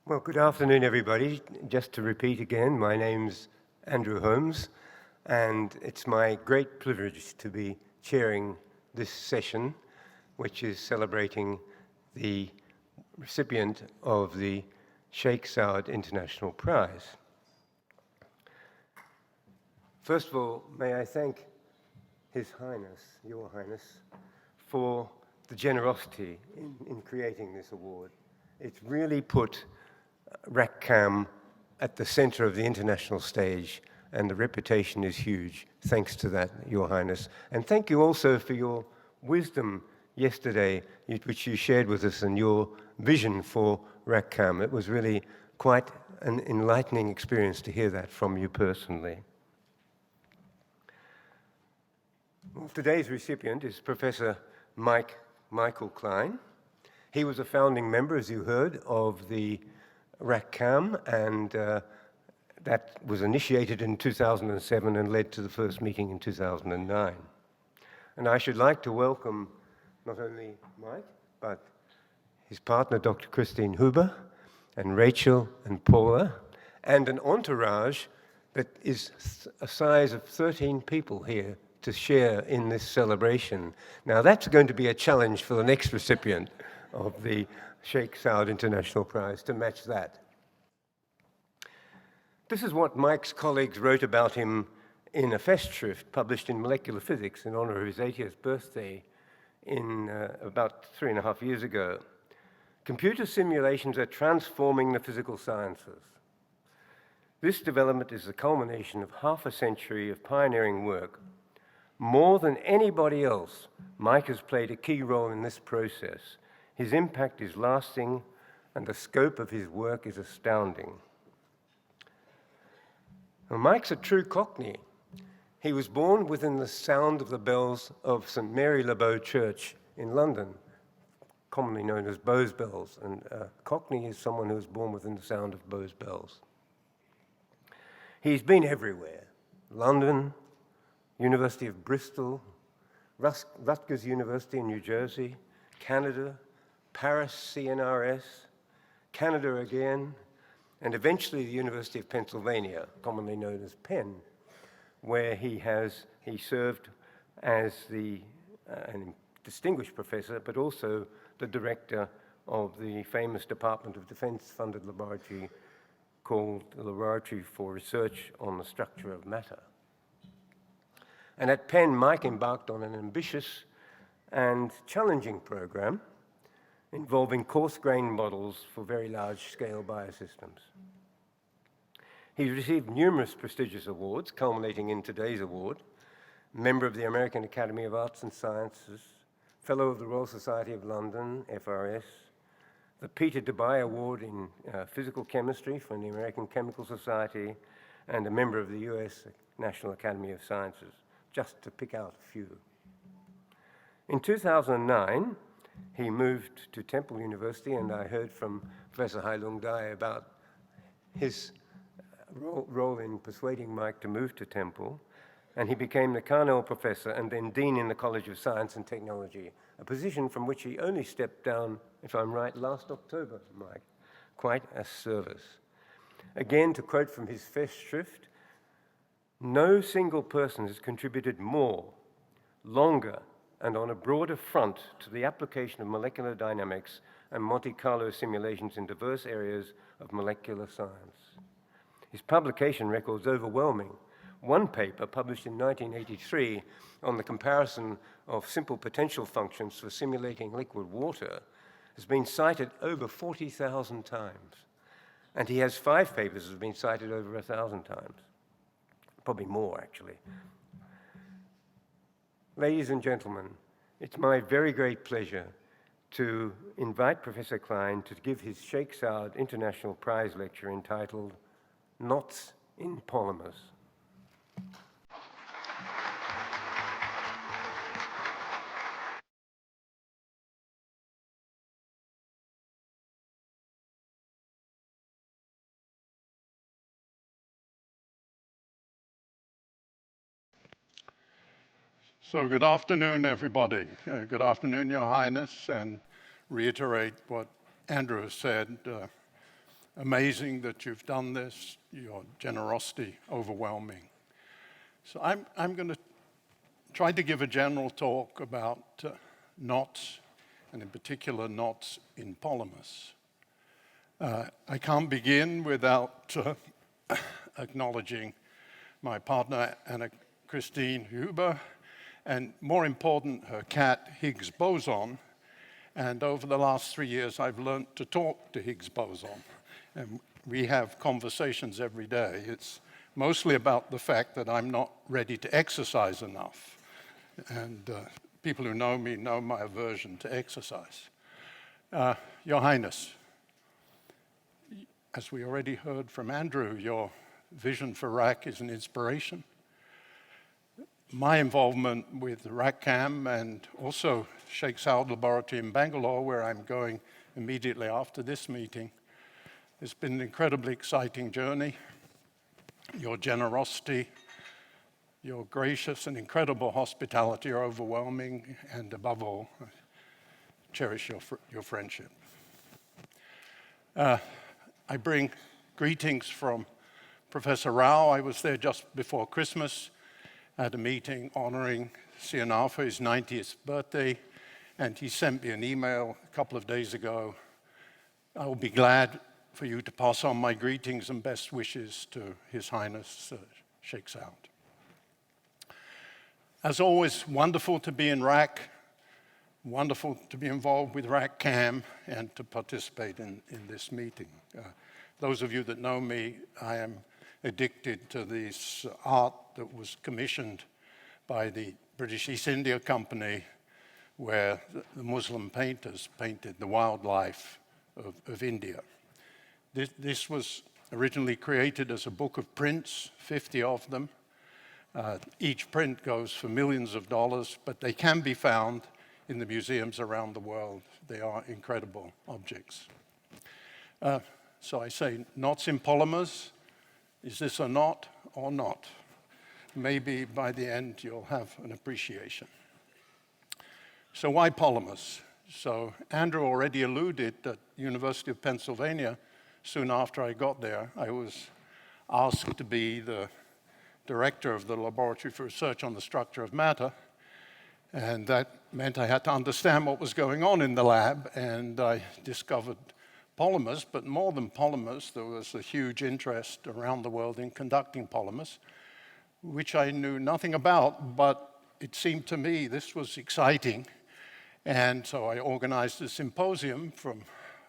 Well, good afternoon, everybody. Just to repeat again, my name's Andrew Holmes, and it's my great privilege to be chairing this session, which is celebrating the recipient of the Sheikh Saud International Prize. First of all, may I thank His Highness, Your Highness, for the generosity in creating this award. It's really put RACCAM at the center of the international stage, and the reputation is huge. Thanks to that, Your Highness. And thank you also for your wisdom yesterday, which you shared with us, and your vision for RACCAM. It was really quite an enlightening experience to hear that from you personally. Well, today's recipient is Professor Michael Klein. He was a founding member, as you heard, of the RACCAM, and that was initiated in 2007 and led to the first meeting in 2009. And I should like to welcome not only Mike, but his partner, Dr. Christine Huber, and Rachel and Paula, and an entourage that is a size of 13 people here to share in this celebration. Now, that's going to be a challenge for the next recipient of the Sheikh Saud International Prize to match that. This is what Mike's colleagues wrote about him in a Festschrift published in Molecular Physics in honor of his 80th birthday in about 3.5 years ago. Computer simulations are transforming the physical sciences. This development is the culmination of half a century of pioneering work. More than anybody else, Mike has played a key role in this process. His impact is lasting, and the scope of his work is astounding. Well, Mike's a true Cockney. He was born within the sound of the bells of St. Mary Le Bow Church in London, commonly known as Bow's Bells. And Cockney is someone who was born within the sound of Bow's Bells. He's been everywhere: London, University of Bristol, Rutgers University in New Jersey, Canada, Paris CNRS, Canada again, and eventually the University of Pennsylvania, commonly known as Penn, where he served as a distinguished professor, but also the director of the famous Department of Defense-funded laboratory called the Laboratory for Research on the Structure of Matter. And at Penn, Mike embarked on an ambitious and challenging program involving coarse-grained models for very large-scale biosystems. He's received numerous prestigious awards, culminating in today's award: member of the American Academy of Arts and Sciences, Fellow of the Royal Society of London, FRS, the Peter Debye Award in Physical Chemistry from the American Chemical Society, and a member of the US National Academy of Sciences, just to pick out a few. In 2009, he moved to Temple University, and I heard from Professor Hai Lung Dai about his role in persuading Mike to move to Temple, and he became the Carnell Professor and then Dean in the College of Science and Technology, a position from which he only stepped down, if I'm right, last October, Mike. Quite a service. Again, to quote from his Festschrift, "No single person has contributed more, longer, and on a broader front to the application of molecular dynamics and Monte Carlo simulations in diverse areas of molecular science." His publication record's overwhelming. One paper, published in 1983 on the comparison of simple potential functions for simulating liquid water, has been cited over 40,000 times. And he has 5 papers that have been cited over 1,000 times. Probably more, actually. Ladies and gentlemen, it's my very great pleasure to invite Professor Klein to give his Sheikh Saud International Prize lecture entitled Knots in Polymers. So good afternoon, everybody. Good afternoon, Your Highness, and reiterate what Andrew said. amazing that you've done this, your generosity overwhelming. So I'm going to try to give a general talk about knots, and in particular knots in polymers. I can't begin without acknowledging my partner, Anna Christine Huber, and more important, her cat, Higgs boson. And over the last 3 years, I've learned to talk to Higgs boson. And we have conversations every day. It's mostly about the fact that I'm not ready to exercise enough. And people who know me know my aversion to exercise. Your Highness, as we already heard from Andrew, your vision for RAC is an inspiration. My involvement with RAC-CAM and also Sheikh Saud Laboratory in Bangalore, where I'm going immediately after this meeting, has been an incredibly exciting journey. Your generosity, your gracious and incredible hospitality are overwhelming, and above all, I cherish your friendship. I bring greetings from Professor Rao. I was there just before Christmas at a meeting honoring CNR for his 90th birthday, and he sent me an email a couple of days ago. I will be glad for you to pass on my greetings and best wishes to His Highness Sheikh Saud. As always, wonderful to be in RAC, wonderful to be involved with RAC-CAM and to participate in this meeting. Those of you that know me, I am addicted to this art that was commissioned by the British East India Company, where the Muslim painters painted the wildlife of India. This was originally created as a book of prints, 50 of them. Each print goes for millions of dollars, but they can be found in the museums around the world. They are incredible objects. So I say, knots in polymers. Is this a knot or not? Maybe by the end you'll have an appreciation. So why polymers? So Andrew already alluded at University of Pennsylvania, soon after I got there, I was asked to be the director of the Laboratory for Research on the Structure of Matter. And that meant I had to understand what was going on in the lab, and I discovered polymers, but more than polymers, there was a huge interest around the world in conducting polymers, which I knew nothing about, but it seemed to me this was exciting. And so I organized a symposium. From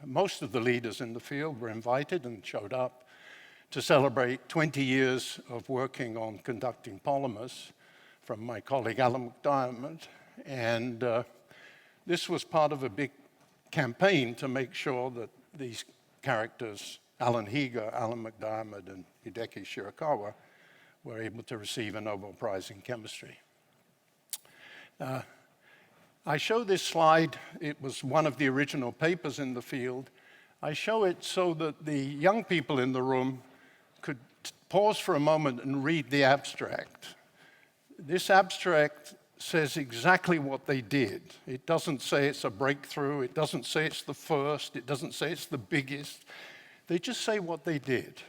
most of the leaders in the field were invited and showed up to celebrate 20 years of working on conducting polymers from my colleague Alan McDiarmid. And this was part of a big campaign to make sure that these characters, Alan Heeger, Alan McDiarmid, and Hideki Shirakawa, were able to receive a Nobel Prize in chemistry. I show this slide. It was one of the original papers in the field. I show it so that the young people in the room could pause for a moment and read the abstract. This abstract says exactly what they did. It doesn't say it's a breakthrough. It doesn't say it's the first. It doesn't say it's the biggest. They just say what they did.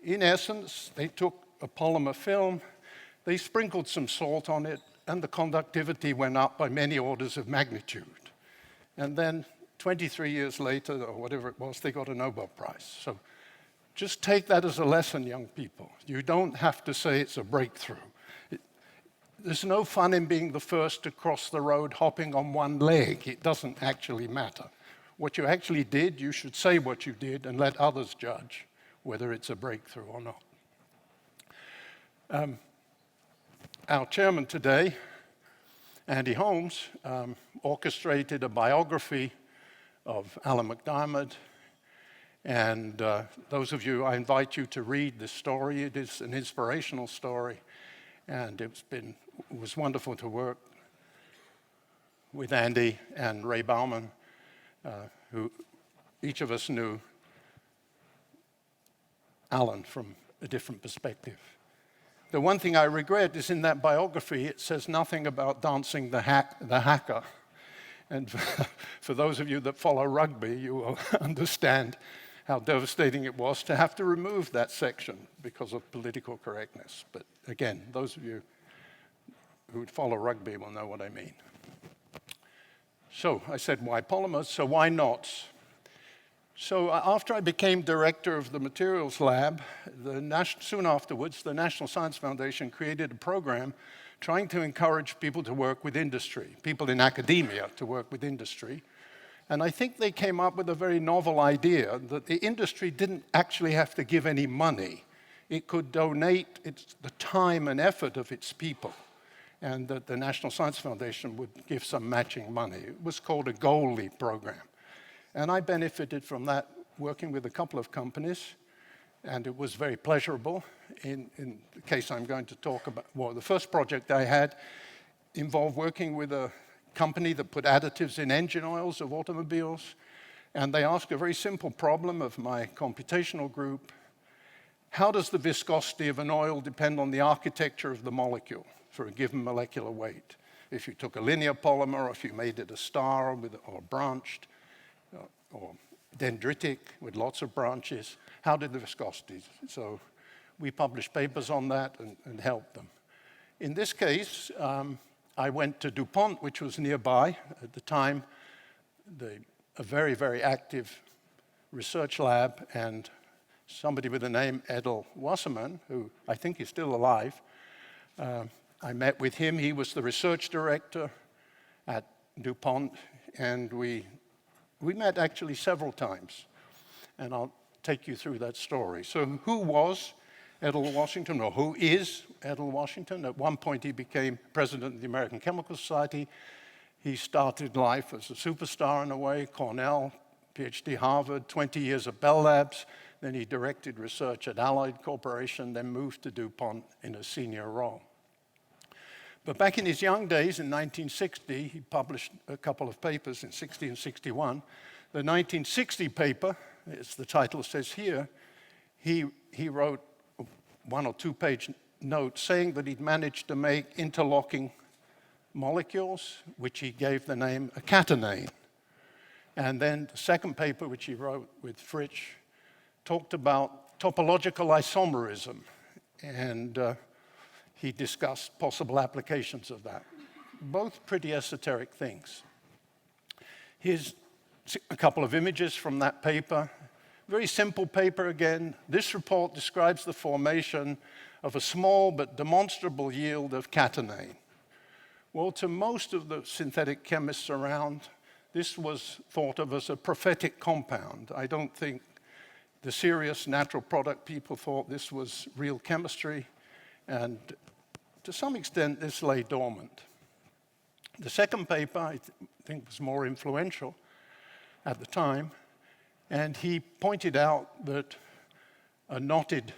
In essence, they took a polymer film, they sprinkled some salt on it, and the conductivity went up by many orders of magnitude. And then 23 years later, or whatever it was, they got a Nobel Prize. So just take that as a lesson, young people. You don't have to say it's a breakthrough. There's no fun in being the first to cross the road hopping on one leg. It doesn't actually matter. What you actually did, you should say what you did and let others judge whether it's a breakthrough or not. Our chairman today, Andy Holmes, orchestrated a biography of Alan McDiarmid. And those of you, I invite you to read this story. It is an inspirational story. And it was wonderful to work with Andy and Ray Bauman, who each of us knew Alan from a different perspective. The one thing I regret is in that biography, it says nothing about dancing the haka. And for those of you that follow rugby, you will understand how devastating it was to have to remove that section because of political correctness. But again, those of you who follow rugby will know what I mean. So I said, why polymers? So why knots? So after I became director of the materials lab, soon afterwards, the National Science Foundation created a program trying to encourage people to work with industry, people in academia to work with industry. And I think they came up with a very novel idea that the industry didn't actually have to give any money. It could donate the time and effort of its people, and that the National Science Foundation would give some matching money. It was called a goalie program. And I benefited from that working with a couple of companies, and it was very pleasurable. In the case I'm going to talk about, well, the first project I had involved working with a company that put additives in engine oils of automobiles, and they asked a very simple problem of my computational group: how does the viscosity of an oil depend on the architecture of the molecule for a given molecular weight? If you took a linear polymer, or if you made it a star or branched, or dendritic with lots of branches, how did the viscosity? So we published papers on that and helped them. In this case, I went to DuPont, which was nearby at the time, a very, very active research lab, and somebody with the name Edel Wasserman, who I think is still alive. I met with him. He was the research director at DuPont, and we met actually several times, and I'll take you through that story. So who was Edel Washington, or who is Edel Washington? At one point he became president of the American Chemical Society. He started life as a superstar in a way, Cornell, PhD, Harvard, 20 years at Bell Labs. Then he directed research at Allied Corporation, then moved to DuPont in a senior role. But back in his young days, in 1960, he published a couple of papers in 60 and 61. The 1960 paper, as the title says here, he wrote a 1 or 2 page note saying that he'd managed to make interlocking molecules, which he gave the name a catenane. And then the second paper, which he wrote with Fritsch, talked about topological isomerism, and he discussed possible applications of that. Both pretty esoteric things. Here's a couple of images from that paper. Very simple paper again. This report describes the formation of a small but demonstrable yield of catenane. Well, to most of the synthetic chemists around, this was thought of as a prophetic compound. I don't think the serious natural product people thought this was real chemistry, and to some extent this lay dormant. The second paper, I think, was more influential at the time, and he pointed out that a knotted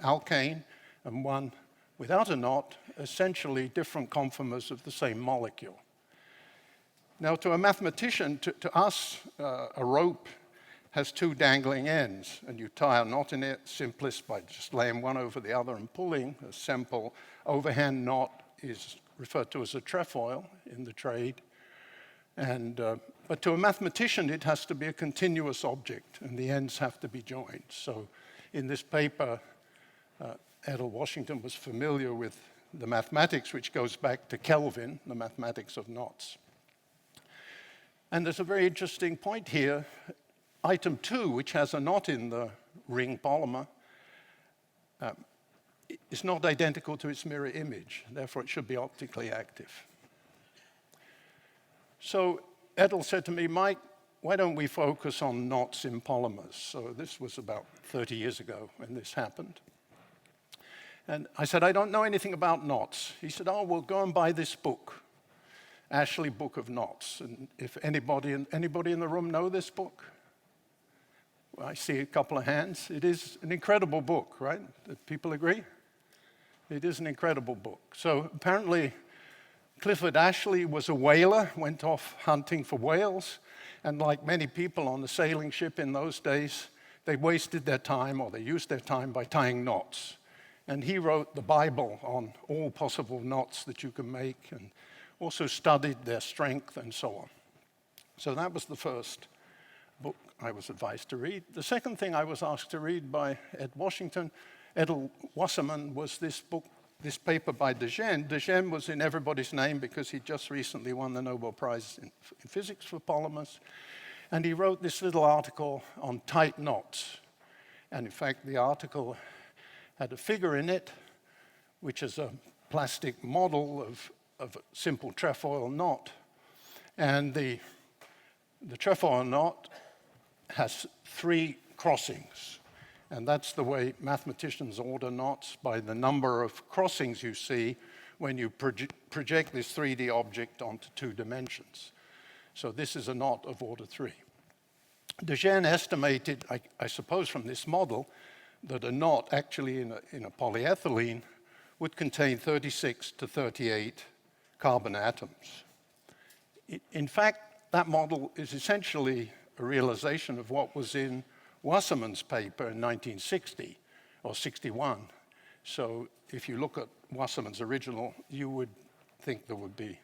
alkane and one without a knot, essentially different conformers of the same molecule. Now, to a mathematician, to us, a rope has 2 dangling ends, and you tie a knot in it, simplest by just laying one over the other and pulling. A simple overhand knot is referred to as a trefoil in the trade. But to a mathematician, it has to be a continuous object, and the ends have to be joined. So in this paper, Edel Washington was familiar with the mathematics, which goes back to Kelvin, the mathematics of knots. And there's a very interesting point here. Item 2, which has a knot in the ring polymer, is not identical to its mirror image. Therefore, it should be optically active. So Edel said to me, Mike, why don't we focus on knots in polymers? So this was about 30 years ago when this happened. And I said, I don't know anything about knots. He said, oh, well, go and buy this book, Ashley Book of Knots. And if anybody in the room know this book? Well, I see a couple of hands. It is an incredible book, right? Do people agree? It is an incredible book. So apparently, Clifford Ashley was a whaler, went off hunting for whales, and like many people on the sailing ship in those days, they wasted their time, or they used their time by tying knots. And he wrote the Bible on all possible knots that you can make, and also studied their strength and so on. So that was the first book I was advised to read. The second thing I was asked to read by Edel Wasserman, was this book, this paper by de Gennes. De Gennes was in everybody's name because he just recently won the Nobel Prize in Physics for polymers. And he wrote this little article on tight knots. And in fact, the article had a figure in it, which is a plastic model of a simple trefoil knot. And the trefoil knot has 3 crossings. And that's the way mathematicians order knots, by the number of crossings you see when you project this 3D object onto 2 dimensions. So this is a knot of order 3. De Gennes estimated, I suppose from this model, that a knot actually in a polyethylene would contain 36 to 38 carbon atoms. In fact, that model is essentially a realization of what was in Wasserman's paper in 1960 or 61. So if you look at Wasserman's original, you would think there would be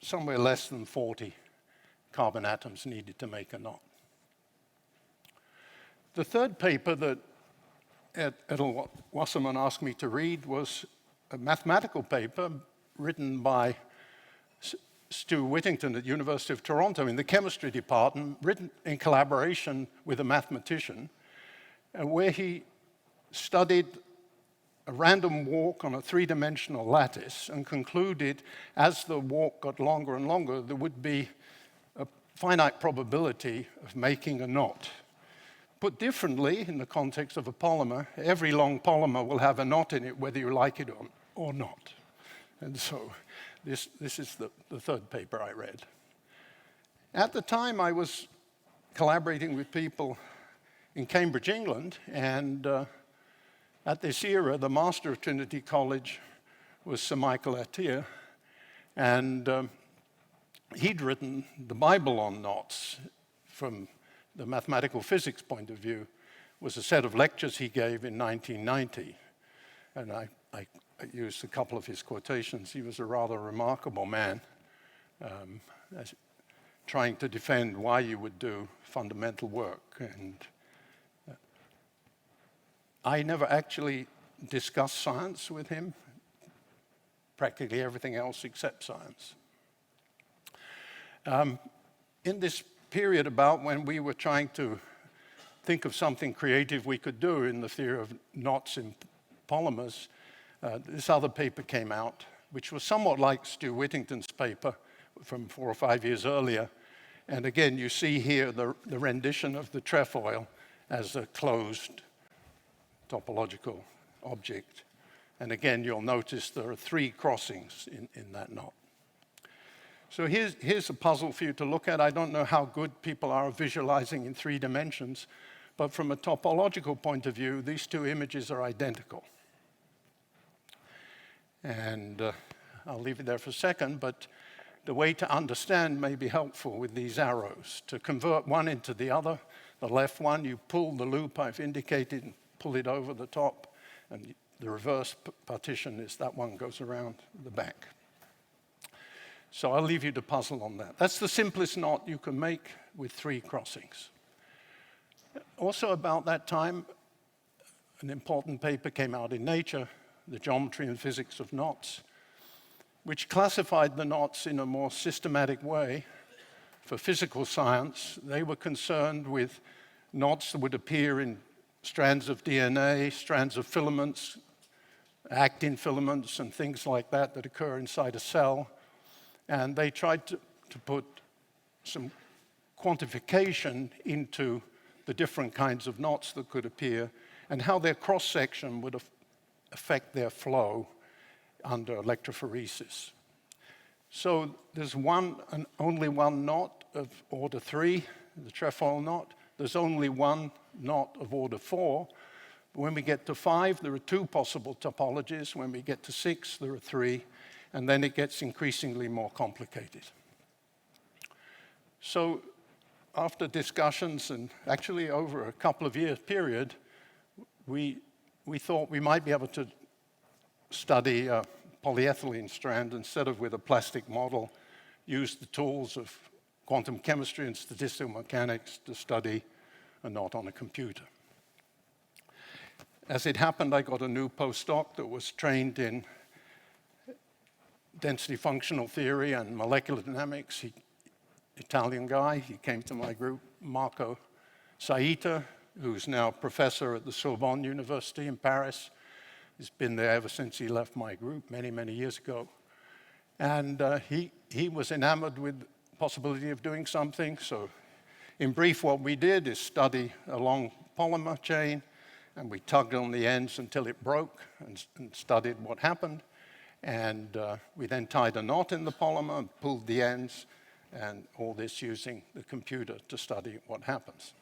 somewhere less than 40 carbon atoms needed to make a knot. The third paper that Edel Wasserman asked me to read was a mathematical paper written by Stu Whittington at the University of Toronto in the chemistry department, written in collaboration with a mathematician, where he studied a random walk on a 3-dimensional lattice and concluded as the walk got longer and longer, there would be a finite probability of making a knot. Put differently, in the context of a polymer, every long polymer will have a knot in it whether you like it or not. And so this is the third paper I read. At the time, I was collaborating with people in Cambridge, England, and at this era, the master of Trinity College was Sir Michael Atiyah, and he'd written the Bible on knots. From the mathematical physics point of view, was a set of lectures he gave in 1990. And I used a couple of his quotations. He was a rather remarkable man, trying to defend why you would do fundamental work. And I never actually discussed science with him, practically everything else except science. In this period about when we were trying to think of something creative we could do in the theory of knots in polymers, this other paper came out, which was somewhat like Stu Whittington's paper from 4 or 5 years earlier. And again, you see here the rendition of the trefoil as a closed topological object. And again, you'll notice there are 3 crossings in that knot. So here's a puzzle for you to look at. I don't know how good people are visualizing in 3 dimensions, but from a topological point of view, these 2 images are identical. And I'll leave it there for a second, but the way to understand may be helpful with these arrows. To convert one into the other, the left one, you pull the loop I've indicated and pull it over the top, and the reverse partition is that one goes around the back. So I'll leave you to puzzle on that. That's the simplest knot you can make with 3 crossings. Also about that time, an important paper came out in Nature, The Geometry and Physics of Knots, which classified the knots in a more systematic way. For physical science, they were concerned with knots that would appear in strands of DNA, strands of filaments, actin filaments, and things like that that occur inside a cell. And they tried to put some quantification into the different kinds of knots that could appear and how their cross-section would affect their flow under electrophoresis. So there's only one knot of order 3, the trefoil knot. There's only one knot of order 4. When we get to 5, there are 2 possible topologies. When we get to 6, there are 3. And then it gets increasingly more complicated. So after discussions, and actually over a couple of years period, we thought we might be able to study a polyethylene strand instead of with a plastic model, use the tools of quantum chemistry and statistical mechanics to study a knot on a computer. As it happened, I got a new postdoc that was trained in density functional theory and molecular dynamics. Italian guy, he came to my group, Marco Saita, who's now professor at the Sorbonne University in Paris. He's been there ever since he left my group many, many years ago. And he was enamored with the possibility of doing something. So in brief, what we did is study a long polymer chain, and we tugged on the ends until it broke and studied what happened. And we then tied a knot in the polymer and pulled the ends, and all this using the computer to study what happens.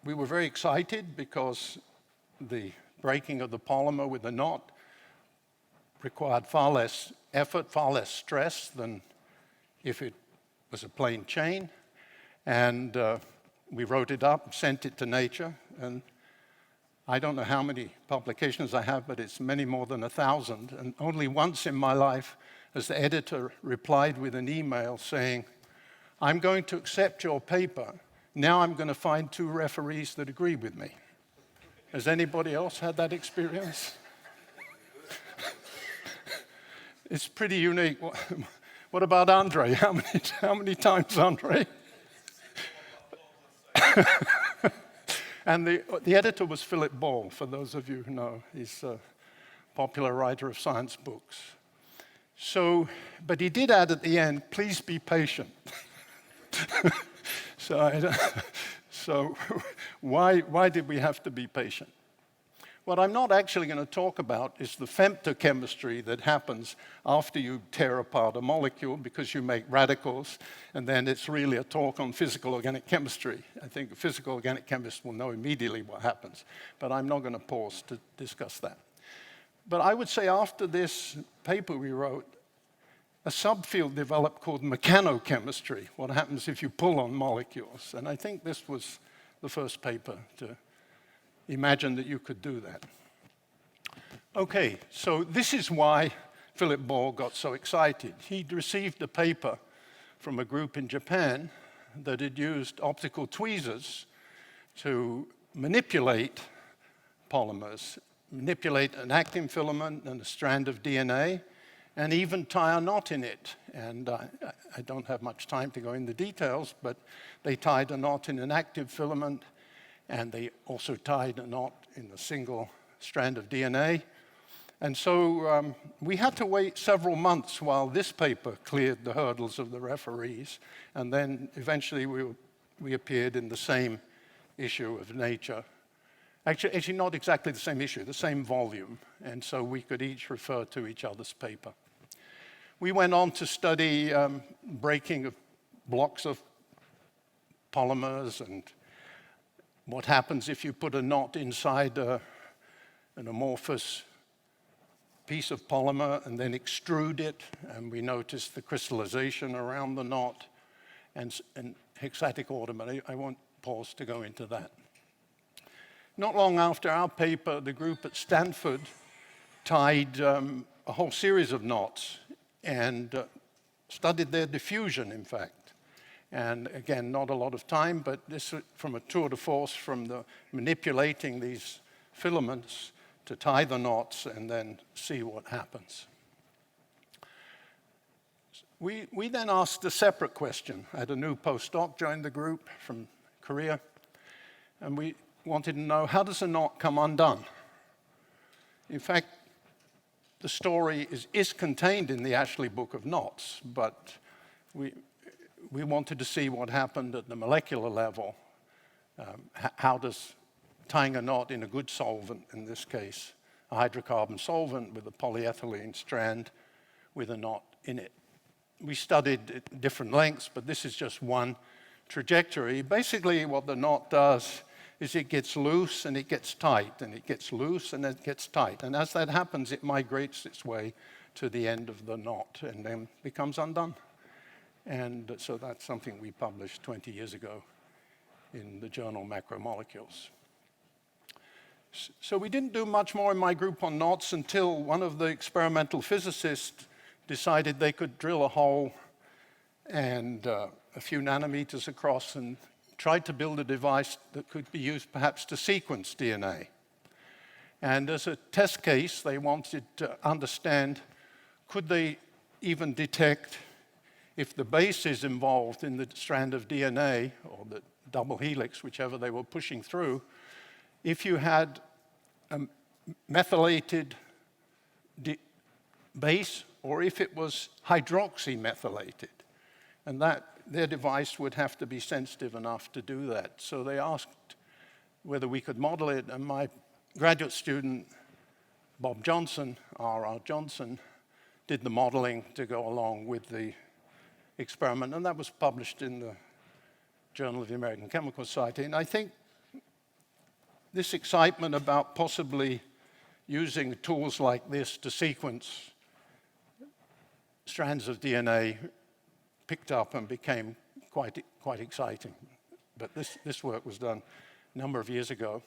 We were very excited because the breaking of the polymer with a knot required far less effort, far less stress than if it was a plain chain. And we wrote it up, sent it to Nature, and I don't know how many publications I have, but it's many more than 1,000. And only once in my life has the editor replied with an email saying, "I'm going to accept your paper. Now I'm going to find 2 referees that agree with me." Has anybody else had that experience? It's pretty unique. What about Andre? How many times, Andre? And the editor was Philip Ball, for those of you who know. He's a popular writer of science books. So, but he did add at the end, "Please be patient." So why did we have to be patient? What I'm not actually going to talk about is the femtochemistry that happens after you tear apart a molecule, because you make radicals, and then it's really a talk on physical organic chemistry. I think a physical organic chemist will know immediately what happens, but I'm not going to pause to discuss that. But I would say after this paper we wrote, a subfield developed called mechanochemistry, what happens if you pull on molecules. And I think this was the first paper to imagine that you could do that. Okay, so this is why Philip Ball got so excited. He'd received a paper from a group in Japan that had used optical tweezers to manipulate polymers, manipulate an actin filament and a strand of DNA, and even tie a knot in it. And I don't have much time to go into details, but they tied a knot in an active filament, and they also tied a knot in a single strand of DNA. And so we had to wait several months while this paper cleared the hurdles of the referees, and then eventually we appeared in the same issue of Nature. Actually, not exactly the same issue, the same volume, and so we could each refer to each other's paper. We went on to study breaking of blocks of polymers and what happens if you put a knot inside an amorphous piece of polymer and then extrude it, and we noticed the crystallization around the knot and hexatic order, but I won't pause to go into that. Not long after our paper, the group at Stanford tied a whole series of knots and studied their diffusion, in fact. And again, not a lot of time, but this from a tour de force from the manipulating these filaments to tie the knots and then see what happens. We then asked a separate question. I had a new postdoc join the group from Korea, and we wanted to know, how does a knot come undone? In fact, the story is contained in the Ashley Book of Knots, but we wanted to see what happened at the molecular level. How does tying a knot in a good solvent, in this case, a hydrocarbon solvent with a polyethylene strand with a knot in it. We studied different lengths, but this is just one trajectory. Basically, what the knot does is it gets loose and it gets tight, and it gets loose and it gets tight. And as that happens, it migrates its way to the end of the knot and then becomes undone. And so that's something we published 20 years ago in the journal Macromolecules. So we didn't do much more in my group on knots until one of the experimental physicists decided they could drill a hole and a few nanometers across, and tried to build a device that could be used perhaps to sequence DNA. And as a test case, they wanted to understand, could they even detect if the bases involved in the strand of DNA, or the double helix, whichever they were pushing through, if you had a methylated base, or if it was hydroxymethylated. And that their device would have to be sensitive enough to do that. So they asked whether we could model it, and my graduate student, Bob Johnson, R.R. Johnson, did the modeling to go along with the experiment, and that was published in the Journal of the American Chemical Society. And I think this excitement about possibly using tools like this to sequence strands of DNA picked up and became quite exciting. But this work was done a number of years ago.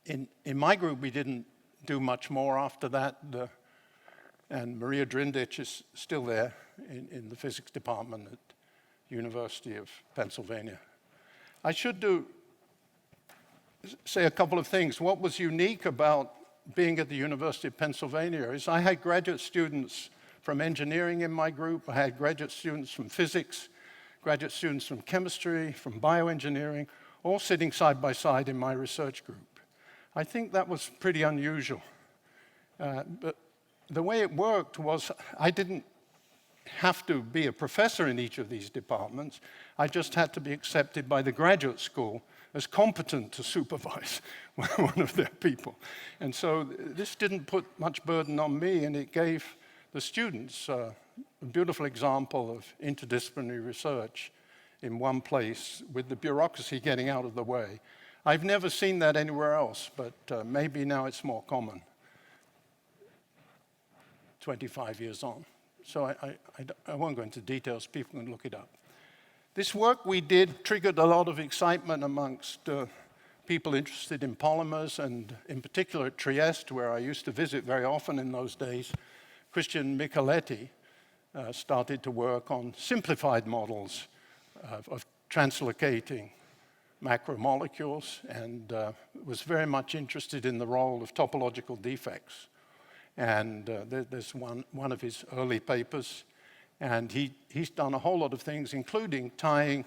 In my group, we didn't do much more after that, and Maria Drindich is still there in the physics department at University of Pennsylvania. I should say a couple of things. What was unique about being at the University of Pennsylvania is I had graduate students from engineering in my group. I had graduate students from physics, graduate students from chemistry, from bioengineering, all sitting side by side in my research group. I think that was pretty unusual. But the way it worked was I didn't have to be a professor in each of these departments. I just had to be accepted by the graduate school as competent to supervise one of their people. And so this didn't put much burden on me, and it gave the students a beautiful example of interdisciplinary research in one place with the bureaucracy getting out of the way. I've never seen that anywhere else, but maybe now it's more common 25 years on. So I won't go into details, people can look it up. This work we did triggered a lot of excitement amongst people interested in polymers, and in particular at Trieste, where I used to visit very often in those days. Christian Micheletti started to work on simplified models of translocating macromolecules, and was very much interested in the role of topological defects. And there's one of his early papers, and he's done a whole lot of things, including tying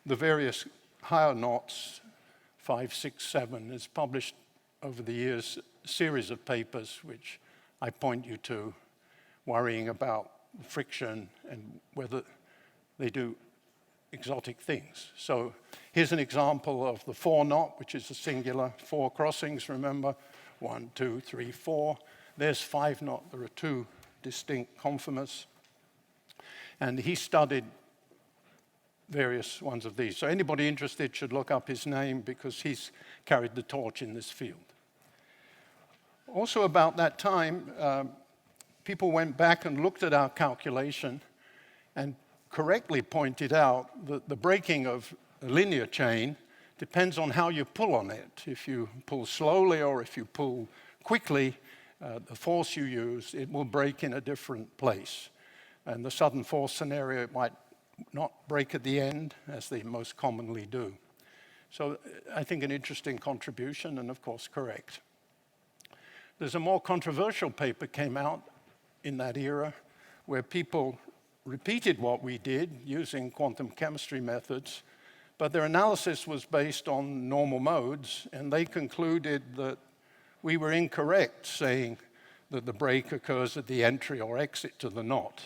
the various higher knots, 5, 6, 7, has published over the years a series of papers which I point you to, worrying about friction and whether they do exotic things. So here's an example of the 4 knot, which is a singular, 4 crossings, remember? 1, 2, 3, 4. There's 5 knot, there are 2 distinct conformers. And he studied various ones of these. So anybody interested should look up his name, because he's carried the torch in this field. Also about that time, people went back and looked at our calculation and correctly pointed out that the breaking of a linear chain depends on how you pull on it. If you pull slowly or if you pull quickly, the force you use, it will break in a different place. And the sudden force scenario, it might not break at the end, as they most commonly do. So I think an interesting contribution, and of course correct. There's a more controversial paper came out in that era where people repeated what we did using quantum chemistry methods, but their analysis was based on normal modes, and they concluded that we were incorrect saying that the break occurs at the entry or exit to the knot.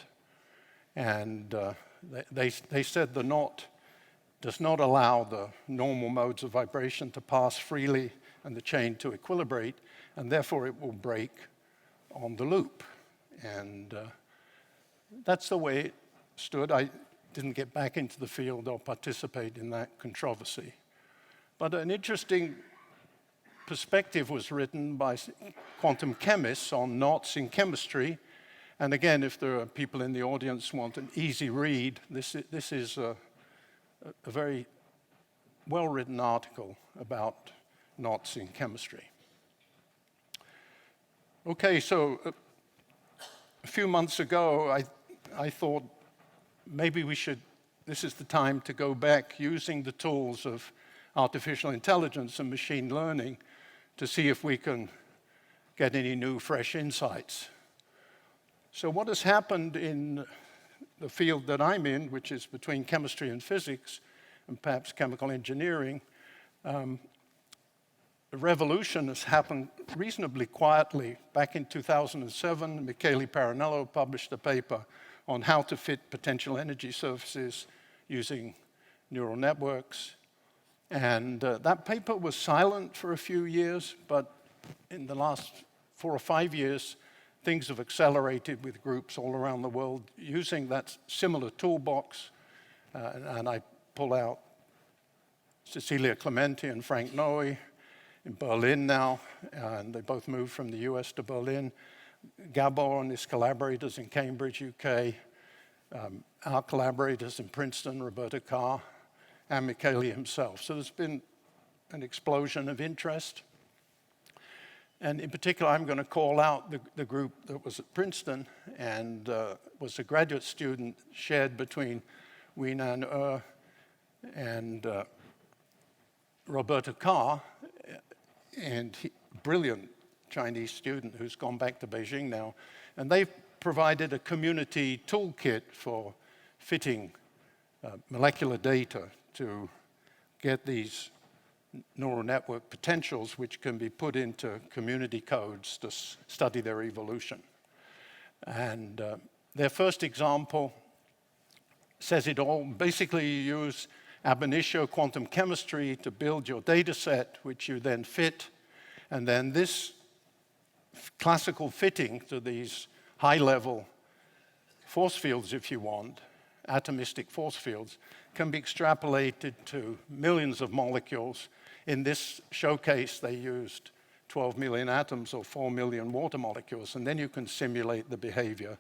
And they said the knot does not allow the normal modes of vibration to pass freely and the chain to equilibrate, and therefore it will break on the loop. And that's the way it stood. I didn't get back into the field or participate in that controversy. But an interesting perspective was written by quantum chemists on knots in chemistry. And again, if there are people in the audience who want an easy read, this is a very well-written article about knots in chemistry. Okay, so a few months ago, I thought maybe this is the time to go back using the tools of artificial intelligence and machine learning to see if we can get any new, fresh insights. So what has happened in the field that I'm in, which is between chemistry and physics, and perhaps chemical engineering, the revolution has happened reasonably quietly. Back in 2007, Michele Paranello published a paper on how to fit potential energy surfaces using neural networks. And that paper was silent for a few years, but in the last 4 or 5 years, things have accelerated with groups all around the world using that similar toolbox. And I pull out Cecilia Clementi and Frank Noe in Berlin now, and they both moved from the US to Berlin. Gabor and his collaborators in Cambridge, UK, our collaborators in Princeton, Roberta Carr, and Michele himself. So there's been an explosion of interest. And in particular, I'm going to call out the group that was at Princeton and was a graduate student shared between Weinan and Roberta Carr, and brilliant Chinese student who's gone back to Beijing now. And they've provided a community toolkit for fitting molecular data to get these neural network potentials, which can be put into community codes to study their evolution. And their first example says it all. Basically, you use ab initio quantum chemistry to build your data set, which you then fit. And then this classical fitting to these high-level force fields, if you want, atomistic force fields, can be extrapolated to millions of molecules. In this showcase, they used 12 million atoms or 4 million water molecules, and then you can simulate the behavior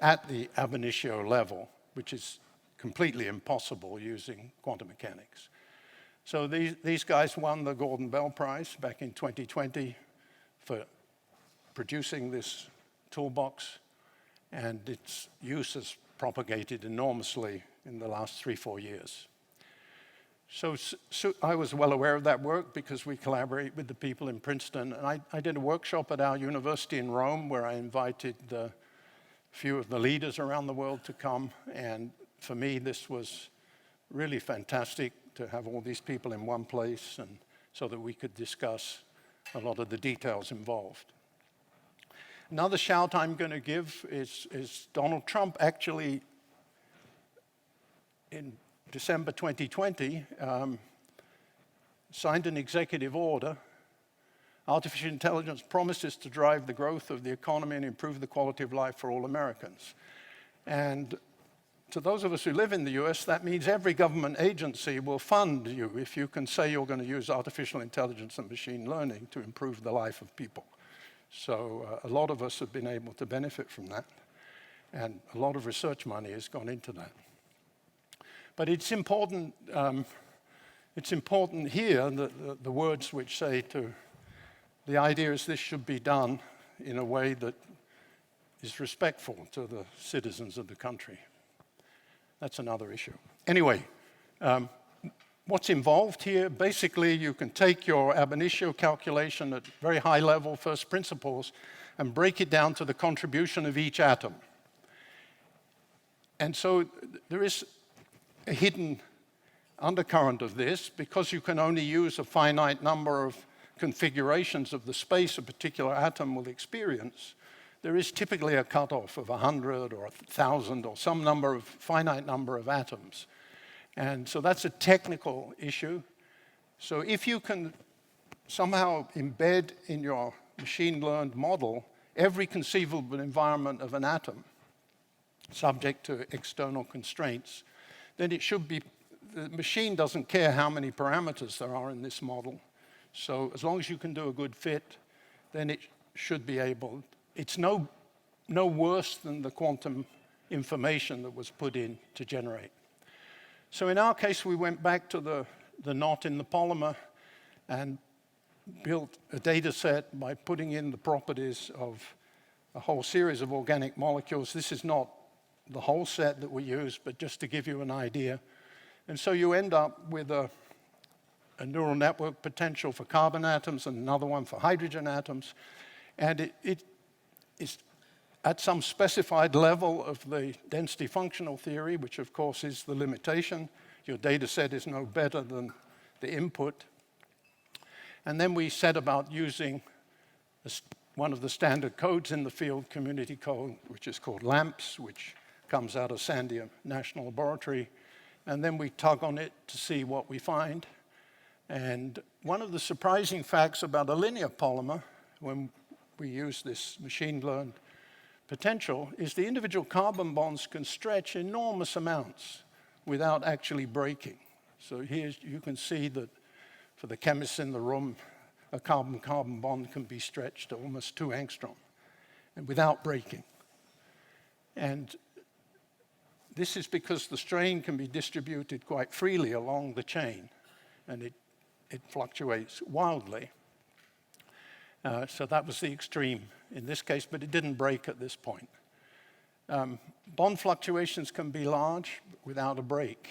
at the ab initio level, which is completely impossible using quantum mechanics. So these guys won the Gordon Bell Prize back in 2020 for producing this toolbox, and its use has propagated enormously in the last 3-4 years. So I was well aware of that work because we collaborate with the people in Princeton. And I did a workshop at our university in Rome where I invited a few of the leaders around the world to come. And for me, this was really fantastic to have all these people in one place and so that we could discuss a lot of the details involved. Another shout I'm going to give is Donald Trump actually in December 2020, signed an executive order. Artificial intelligence promises to drive the growth of the economy and improve the quality of life for all Americans. And to those of us who live in the US, that means every government agency will fund you if you can say you're going to use artificial intelligence and machine learning to improve the life of people. So a lot of us have been able to benefit from that. And a lot of research money has gone into that. But it's important here, the words which say the idea is this should be done in a way that is respectful to the citizens of the country. That's another issue. Anyway, what's involved here? Basically, you can take your ab initio calculation at very high level, first principles, and break it down to the contribution of each atom. And so there is a hidden undercurrent of this, because you can only use a finite number of configurations of the space a particular atom will experience. There is typically a cutoff of 100 or 1,000 or some number of finite number of atoms. And so that's a technical issue. So if you can somehow embed in your machine-learned model every conceivable environment of an atom, subject to external constraints, then it should be, the machine doesn't care how many parameters there are in this model. So as long as you can do a good fit, then it should be able, it's no worse than the quantum information that was put in to generate. So in our case, we went back to the knot in the polymer and built a data set by putting in the properties of a whole series of organic molecules. This is not the whole set that we use, but just to give you an idea. And so you end up with a neural network potential for carbon atoms and another one for hydrogen atoms. And it is at some specified level of the density functional theory, which of course is the limitation. Your data set is no better than the input. And then we set about using one of the standard codes in the field, community code, which is called LAMPS, which comes out of Sandia National Laboratory. And then we tug on it to see what we find. And one of the surprising facts about a linear polymer, when we use this machine-learned potential, is the individual carbon bonds can stretch enormous amounts without actually breaking. So here you can see that for the chemists in the room, a carbon-carbon bond can be stretched to almost 2 angstrom and without breaking. And this is because the strain can be distributed quite freely along the chain, and it fluctuates wildly. So that was the extreme in this case, but it didn't break at this point. Bond fluctuations can be large without a break.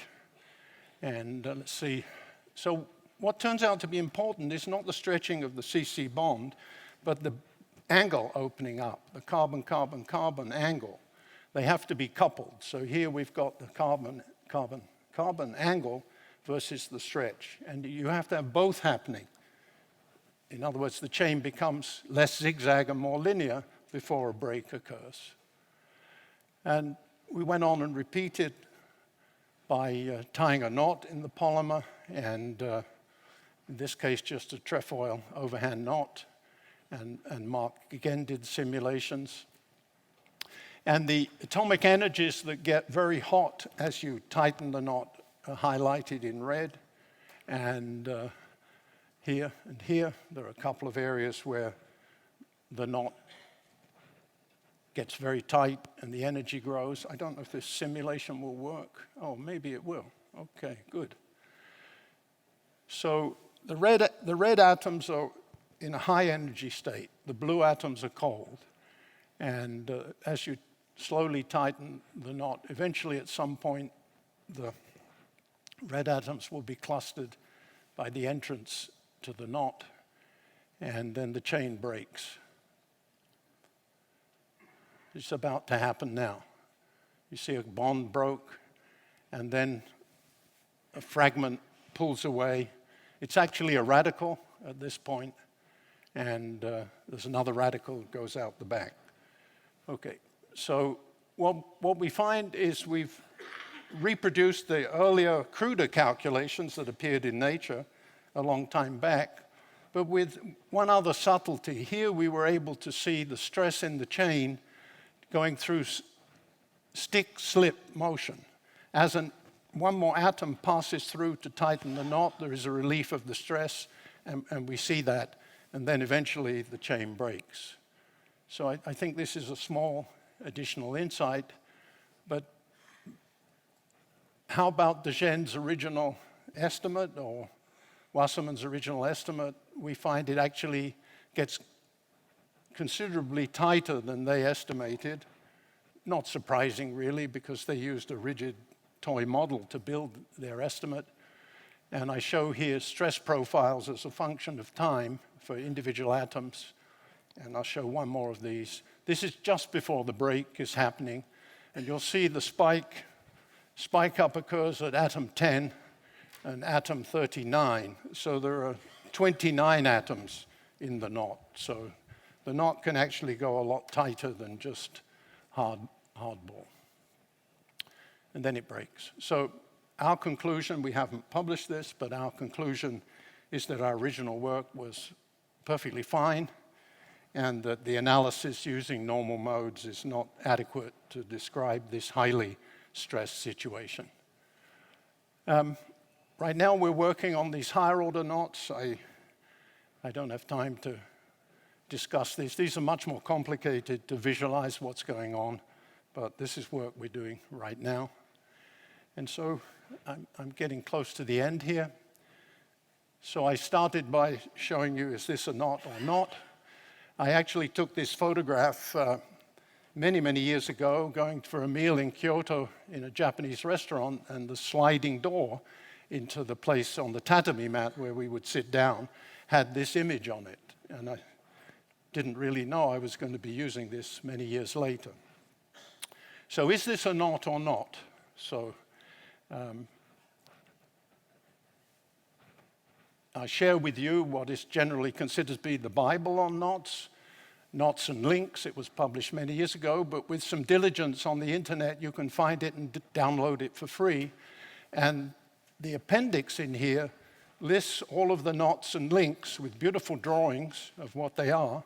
And let's see. So what turns out to be important is not the stretching of the CC bond, but the angle opening up, the carbon-carbon-carbon angle. They have to be coupled. So here we've got the carbon-carbon-carbon angle versus the stretch. And you have to have both happening. In other words, the chain becomes less zigzag and more linear before a break occurs. And we went on and repeated by tying a knot in the polymer, and in this case, just a trefoil overhand knot. And Mark again did simulations. And the atomic energies that get very hot as you tighten the knot are highlighted in red. And here and here, there are a couple of areas where the knot gets very tight and the energy grows. I don't know if this simulation will work. Oh, maybe it will. Okay, good. So the red atoms are in a high energy state. The blue atoms are cold. And as you slowly tighten the knot, eventually at some point, the red atoms will be clustered by the entrance to the knot, and then the chain breaks. It's about to happen now. You see a bond broke, and then a fragment pulls away. It's actually a radical at this point, and there's another radical that goes out the back. Okay, so what we find is we've reproduced the earlier, cruder calculations that appeared in Nature a long time back, but with one other subtlety. Here we were able to see the stress in the chain going through stick-slip motion. As one more atom passes through to tighten the knot, there is a relief of the stress, and we see that, and then eventually the chain breaks. So I think this is a small additional insight, but how about Dejene's original estimate, or Wasserman's original estimate? We find it actually gets considerably tighter than they estimated. Not surprising, really, because they used a rigid toy model to build their estimate. And I show here stress profiles as a function of time for individual atoms. And I'll show one more of these. This is just before the break is happening. And you'll see the spike up occurs at atom 10 and atom 39. So there are 29 atoms in the knot. So the knot can actually go a lot tighter than just hardball. And then it breaks. So our conclusion, we haven't published this, but our conclusion is that our original work was perfectly fine, and that the analysis using normal modes is not adequate to describe this highly stressed situation. Right now we're working on these higher order knots. I don't have time to discuss these. These are much more complicated to visualize what's going on, but this is work we're doing right now. And so I'm getting close to the end here. So I started by showing you, is this a knot or not? I actually took this photograph many, many years ago, going for a meal in Kyoto in a Japanese restaurant, and the sliding door into the place on the tatami mat where we would sit down had this image on it. And I didn't really know I was going to be using this many years later. So is this a knot or not? So I share with you what is generally considered to be the Bible on knots, Knots and Links. It was published many years ago, but with some diligence on the internet, you can find it and download it for free. And the appendix in here lists all of the knots and links with beautiful drawings of what they are,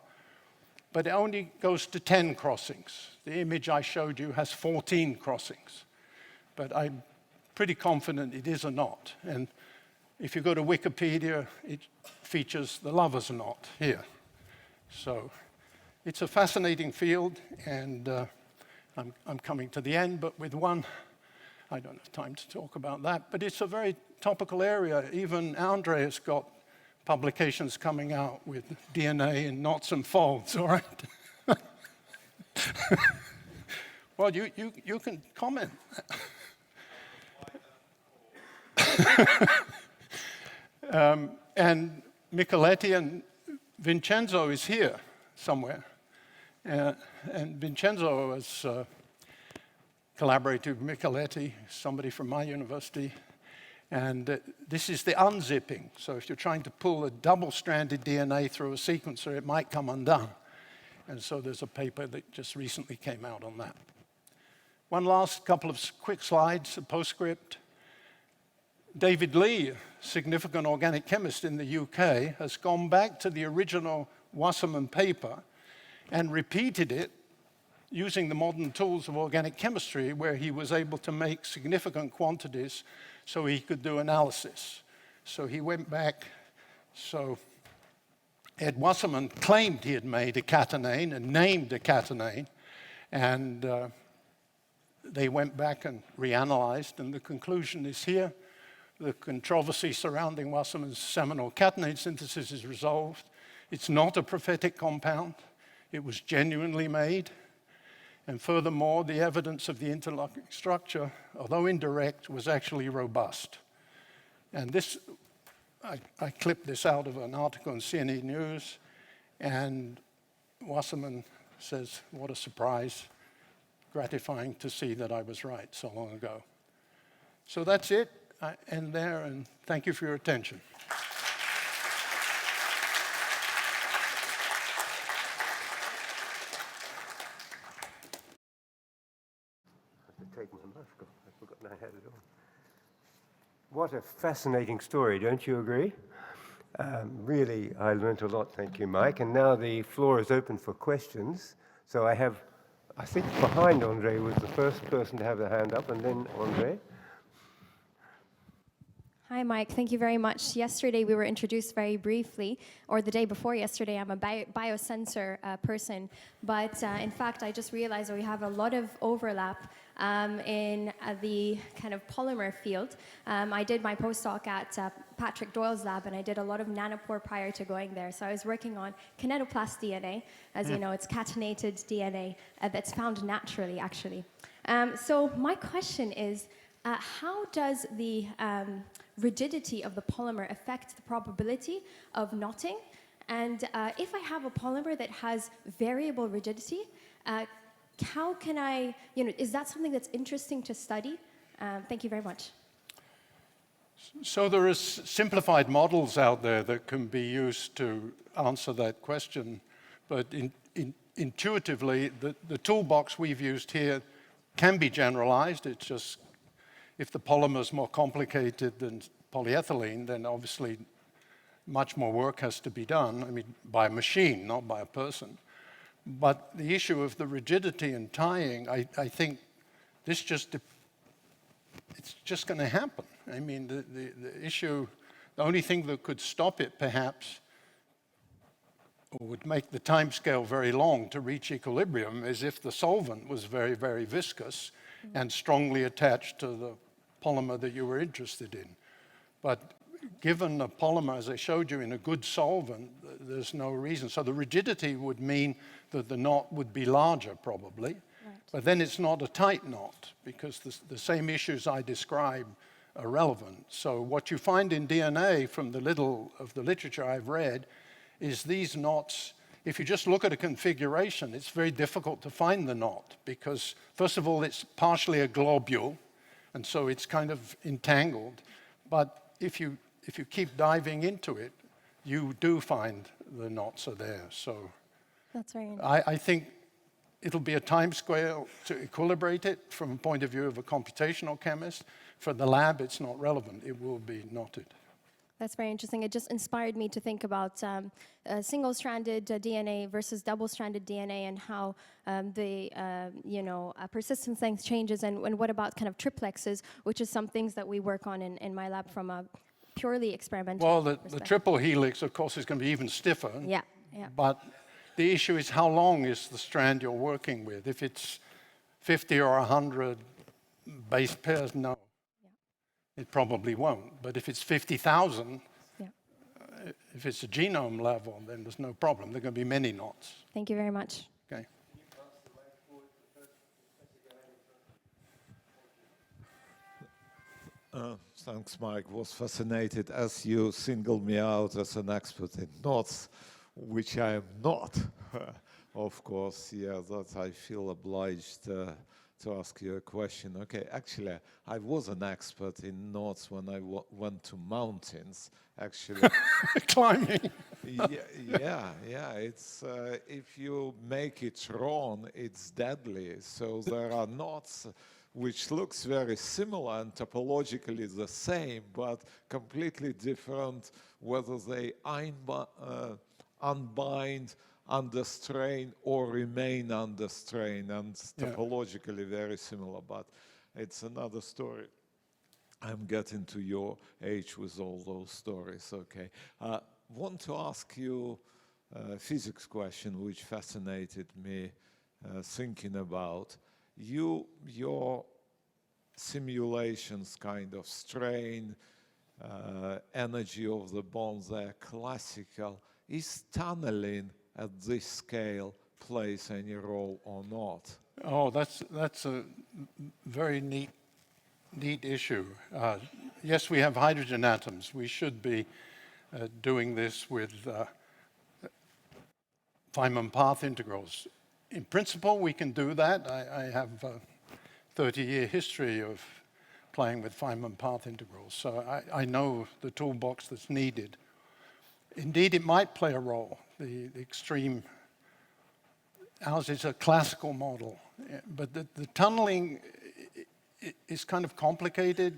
but it only goes to 10 crossings. The image I showed you has 14 crossings, but I'm pretty confident it is a knot. And if you go to Wikipedia, it features the lover's knot here. So it's a fascinating field, and I'm coming to the end, but with one, I don't have time to talk about that, but it's a very topical area. Even Andre has got publications coming out with DNA in knots and folds, all right? Well, you can comment. And Micheletti and Vincenzo is here somewhere. And Vincenzo has collaborated with Micheletti, somebody from my university. And this is the unzipping. So if you're trying to pull a double-stranded DNA through a sequencer, it might come undone. And so there's a paper that just recently came out on that. One last couple of quick slides, a postscript. David Lee, significant organic chemist in the UK, has gone back to the original Wasserman paper and repeated it using the modern tools of organic chemistry, where he was able to make significant quantities so he could do analysis. So he went back. So Ed Wasserman claimed he had made a catenane and named a catenane, and they went back and reanalyzed, and the conclusion is here. The controversy surrounding Wasserman's seminal catenane synthesis is resolved. It's not a prophetic compound. It was genuinely made. And furthermore, the evidence of the interlocking structure, although indirect, was actually robust. And this, I clipped this out of an article in CNE News, and Wasserman says, what a surprise, gratifying to see that I was right so long ago. So that's it. I end there, and thank you for your attention. Take my mask off. I forgot I had it on. What a fascinating story, don't you agree? Really, I learned a lot. Thank you, Mike. And now the floor is open for questions. So I think behind Andre was the first person to have their hand up, and then Andre. Hi, Mike. Thank you very much. Yesterday, we were introduced very briefly, or the day before yesterday. I'm a biosensor person, but in fact, I just realized we have a lot of overlap in the kind of polymer field. I did my postdoc at Patrick Doyle's lab, and I did a lot of nanopore prior to going there. So I was working on kinetoplast DNA. As you know, it's catenated DNA that's found naturally, actually. So my question is, how does the rigidity of the polymer affect the probability of knotting? And if I have a polymer that has variable rigidity, how can I, is that something that's interesting to study? Thank you very much. So there are simplified models out there that can be used to answer that question, but intuitively, the toolbox we've used here can be generalized. It's just, if the polymer is more complicated than polyethylene, then obviously much more work has to be done, by a machine, not by a person. But the issue of the rigidity and tying, I think it's just going to happen. The issue, the only thing that could stop it perhaps, or would make the time scale very long to reach equilibrium, is if the solvent was very, very viscous and strongly attached to the polymer that you were interested in. But given a polymer, as I showed you, in a good solvent, there's no reason. So the rigidity would mean that the knot would be larger, probably. Right. But then it's not a tight knot, because the same issues I describe are relevant. So what you find in DNA from the little of the literature I've read is these knots, if you just look at a configuration, it's very difficult to find the knot, because first of all, it's partially a globule, and so it's kind of entangled. But if you keep diving into it, you do find the knots are there. So That's very interesting. I think it'll be a time scale to equilibrate it from a point of view of a computational chemist. For the lab, it's not relevant. It will be knotted. That's very interesting. It just inspired me to think about single-stranded DNA versus double-stranded DNA, and how the persistence length changes, and what about kind of triplexes, which is some things that we work on in my lab from a purely experimental Well, the perspective. triple helix, of course, is going to be even stiffer. Yeah, yeah. But the issue is, how long is the strand you're working with? If it's 50 or 100 base pairs, no. It probably won't. But if it's 50,000, Yeah. If it's a genome level, then there's no problem. There are going to be many knots. Thank you very much. Okay. Thanks, Mike. Was fascinated as you singled me out as an expert in knots, which I am not. Of course, yeah, that I feel obliged to ask you a question. Okay, actually, I was an expert in knots when I went to mountains, actually. Climbing. Yeah. It's if you make it wrong, it's deadly. So there are knots which looks very similar and topologically the same, but completely different, whether they unbind under strain or remain under strain, and topologically very similar, but it's another story. I'm getting to your age with all those stories, okay. Want to ask you a physics question which fascinated me thinking about. Your simulations, kind of strain, energy of the bonds, they're classical. Is tunneling at this scale plays any role or not? Oh, that's a very neat issue. Yes, we have hydrogen atoms. We should be doing this with Feynman path integrals. In principle, we can do that. I have a 30-year history of playing with Feynman path integrals, so I know the toolbox that's needed. Indeed, it might play a role. The extreme, ours is a classical model, but the tunneling is kind of complicated.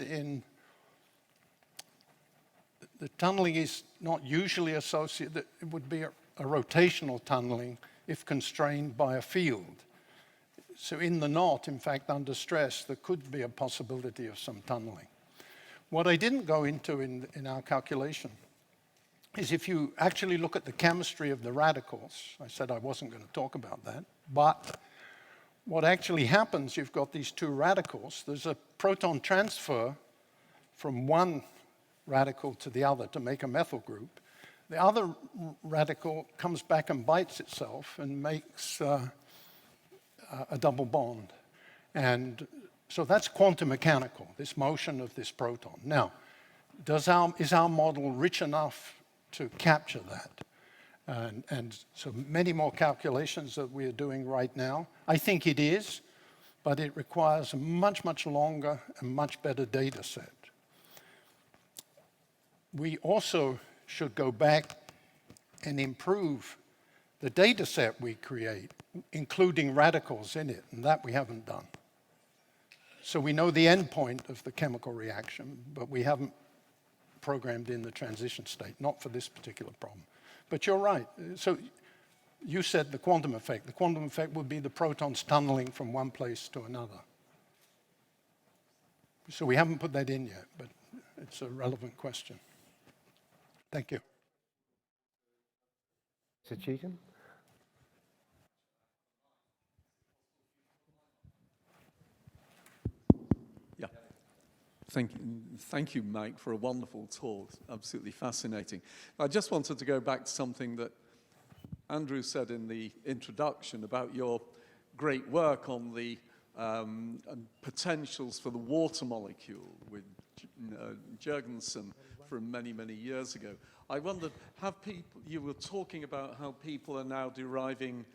The tunneling is not usually associated, it would be a rotational tunneling if constrained by a field. So in the knot, in fact, under stress, there could be a possibility of some tunneling. What I didn't go into in our calculation is, if you actually look at the chemistry of the radicals, I said I wasn't going to talk about that, but what actually happens, you've got these two radicals, there's a proton transfer from one radical to the other to make a methyl group. The other radical comes back and bites itself and makes a double bond. And so that's quantum mechanical, this motion of this proton. Now, is our model rich enough to capture that? And so many more calculations that we are doing right now. I think it is, but it requires a much, much longer and much better data set. We also should go back and improve the data set we create, including radicals in it, and that we haven't done. So we know the end point of the chemical reaction, but we haven't programmed in the transition state, not for this particular problem. But you're right. So you said the quantum effect. The quantum effect would be the protons tunneling from one place to another. So we haven't put that in yet, but it's a relevant question. Thank you. Mr. Cheetham? Yeah. Thank you, Mike, for a wonderful talk. Absolutely fascinating. I just wanted to go back to something that Andrew said in the introduction about your great work on the potentials for the water molecule with Jurgensen from many, many years ago. I wondered, you were talking about how people are now deriving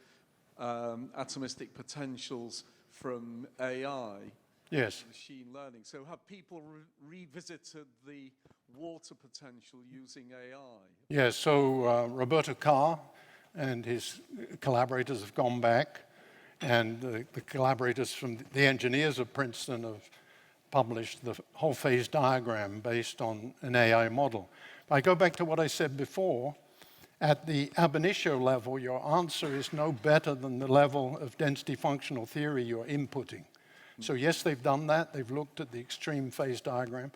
atomistic potentials from AI. Yes. Machine learning. So have people revisited the water potential using AI? Yes, so Roberto Carr and his collaborators have gone back, and the collaborators from the engineers of Princeton have published the whole phase diagram based on an AI model. If I go back to what I said before, at the ab initio level, your answer is no better than the level of density functional theory you're inputting. So yes, they've done that. They've looked at the extreme phase diagram,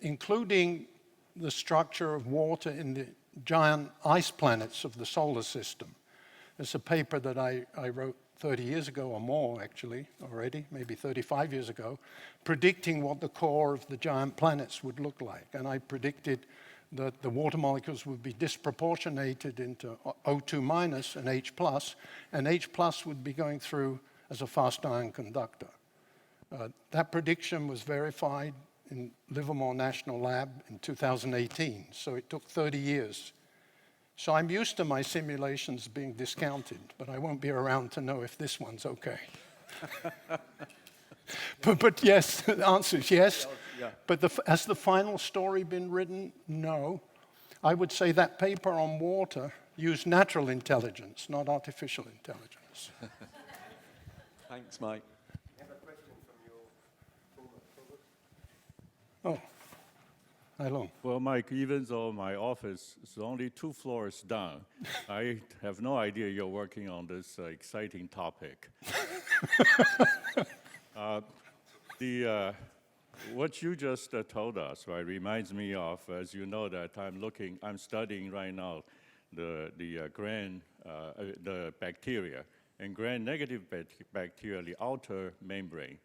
including the structure of water in the giant ice planets of the solar system. There's a paper that I wrote 30 years ago or more, actually, already, maybe 35 years ago, predicting what the core of the giant planets would look like. And I predicted that the water molecules would be disproportionated into O2 minus and H plus, and H plus would be going through as a fast ion conductor. That prediction was verified in Livermore National Lab in 2018, so it took 30 years. So I'm used to my simulations being discounted, but I won't be around to know if this one's okay. but yes, the answer is yes. Yeah. But has the final story been written? No. I would say that paper on water used natural intelligence, not artificial intelligence. Thanks, Mike. Oh, hello. Well, Mike, even though my office is only 2 floors down, I have no idea you're working on this exciting topic. What you just told us, right, reminds me of, as you know, that I'm studying right now the bacteria, and gram-negative bacteria, the outer membrane,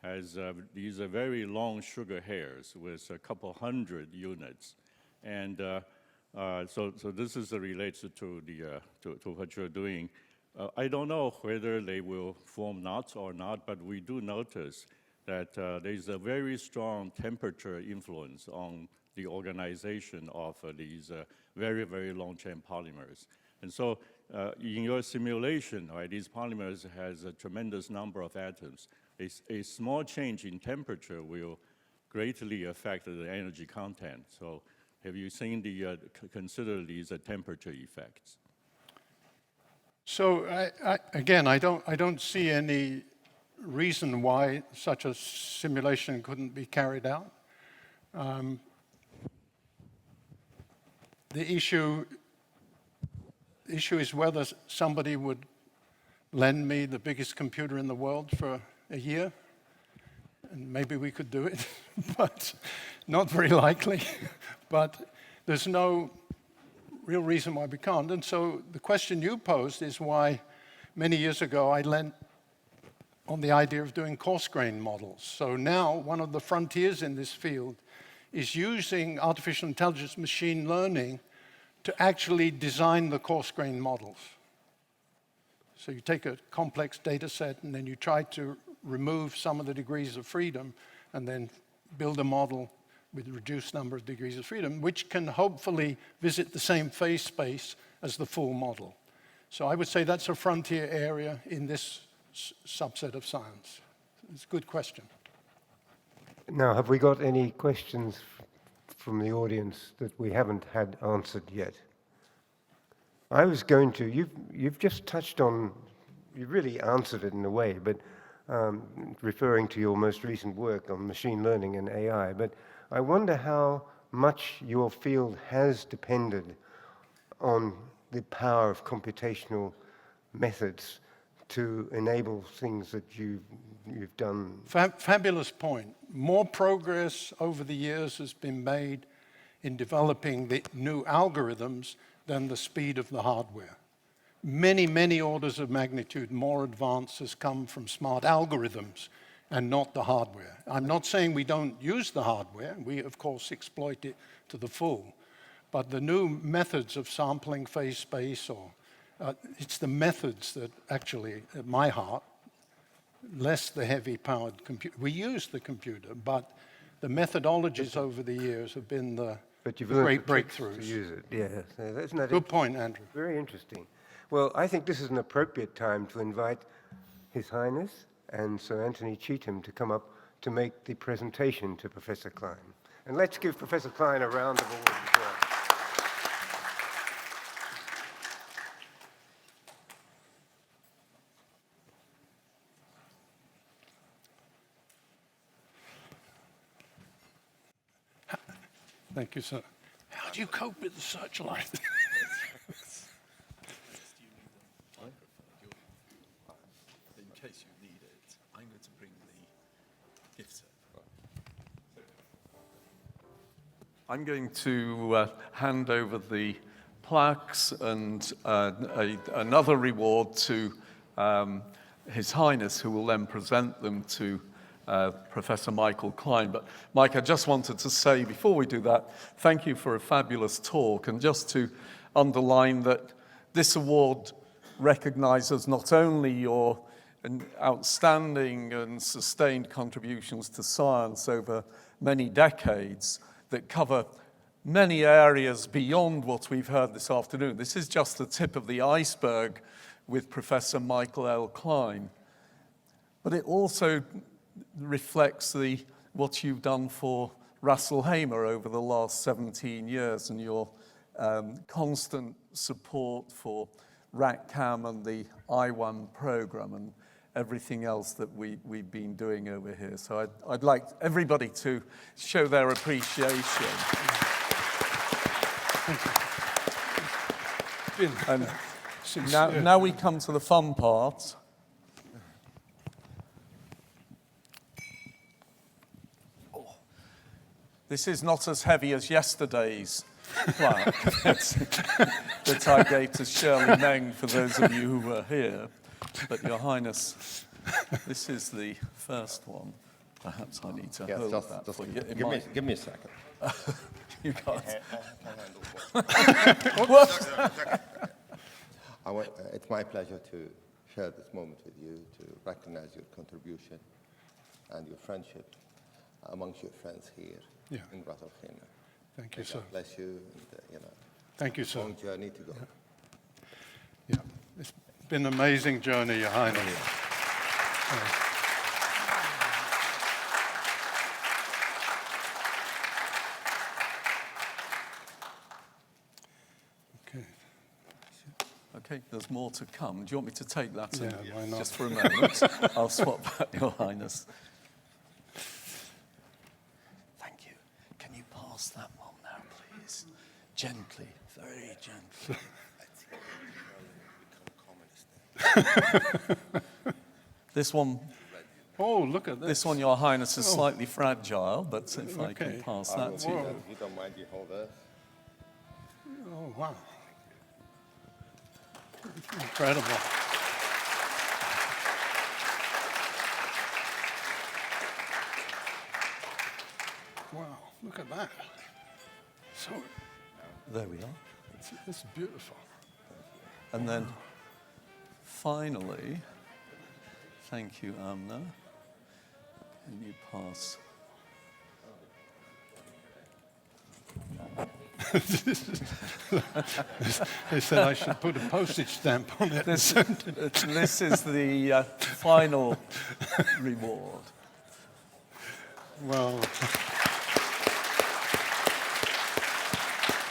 has these very long sugar hairs with a couple hundred units, and so this is related to what you're doing. I don't know whether they will form knots or not, but we do notice that there's a very strong temperature influence on the organization of these very, very long-chain polymers. And so in your simulation, right, these polymers has a tremendous number of atoms. A small change in temperature will greatly affect the energy content. So have you seen consider these temperature effects? So again, I don't see any reason why such a simulation couldn't be carried out. The issue is whether somebody would lend me the biggest computer in the world for a year, and maybe we could do it, but not very likely. But there's no real reason why we can't. And so the question you posed is why many years ago I lent on the idea of doing coarse-grained models. So now one of the frontiers in this field is using artificial intelligence machine learning to actually design the coarse-grained models. So you take a complex data set and then you try to remove some of the degrees of freedom and then build a model with a reduced number of degrees of freedom, which can hopefully visit the same phase space as the full model. So I would say that's a frontier area in this subset of science. It's a good question. Now, have we got any questions from the audience that we haven't had answered yet? I was going to, you've just touched on, you really answered it in a way, but referring to your most recent work on machine learning and AI, but I wonder how much your field has depended on the power of computational methods to enable things that you've done. Fabulous point. More progress over the years has been made in developing the new algorithms than the speed of the hardware. Many, many orders of magnitude more advance has come from smart algorithms and not the hardware. I'm not saying we don't use the hardware. We, of course, exploit it to the full. But the new methods of sampling phase space, or it's the methods that actually, at my heart, less the heavy-powered computer. We use the computer, but the methodologies over the years have been the great breakthroughs. To use it, yeah. So isn't that Good point, Andrew. Very interesting. Well, I think this is an appropriate time to invite His Highness and Sir Anthony Cheetham to come up to make the presentation to Professor Klein. And let's give Professor Klein a round of applause as well. Thank you, sir. How do you cope with the searchlight? In case you need it, I'm going to bring the gift set. I'm going to hand over the plaques and another reward to His Highness, who will then present them to Professor Michael Klein. But Mike, I just wanted to say before we do that, thank you for a fabulous talk, and just to underline that this award recognizes not only your outstanding and sustained contributions to science over many decades that cover many areas beyond what we've heard this afternoon. This is just the tip of the iceberg with Professor Michael L. Klein. But it also reflects what you've done for Ras Al Khaimah over the last 17 years and your constant support for RACCAM and the IWAM program and everything else that we've been doing over here. So I'd like everybody to show their appreciation. And now we come to the fun part. This is not as heavy as yesterday's plaque that I gave to Shirley Meng for those of you who were here. But Your Highness, this is the first one. Perhaps I need to hold that for you. Give me a second. You can't. It's my pleasure to share this moment with you, to recognize your contribution and your friendship amongst your friends here in Ras Al Khaimah. Thank you, sir. God bless you. And, thank you, sir. Long journey to go. Yeah, it's been an amazing journey, Your Highness. Okay. Okay, there's more to come. Do you want me to take that in why not? just for a moment? I'll swap back, Your Highness. Thank you. Can you pass that one now, please? Gently, very gently. This one. Oh, look at this. This one, Your Highness, is slightly fragile, but if I can pass that to you. If you don't mind, you hold this. Oh, wow. Incredible. Wow, look at that. So, There we are. it's beautiful. And then finally, thank you, Amna. Can you pass? They said I should put a postage stamp on it. This is the final reward. Well.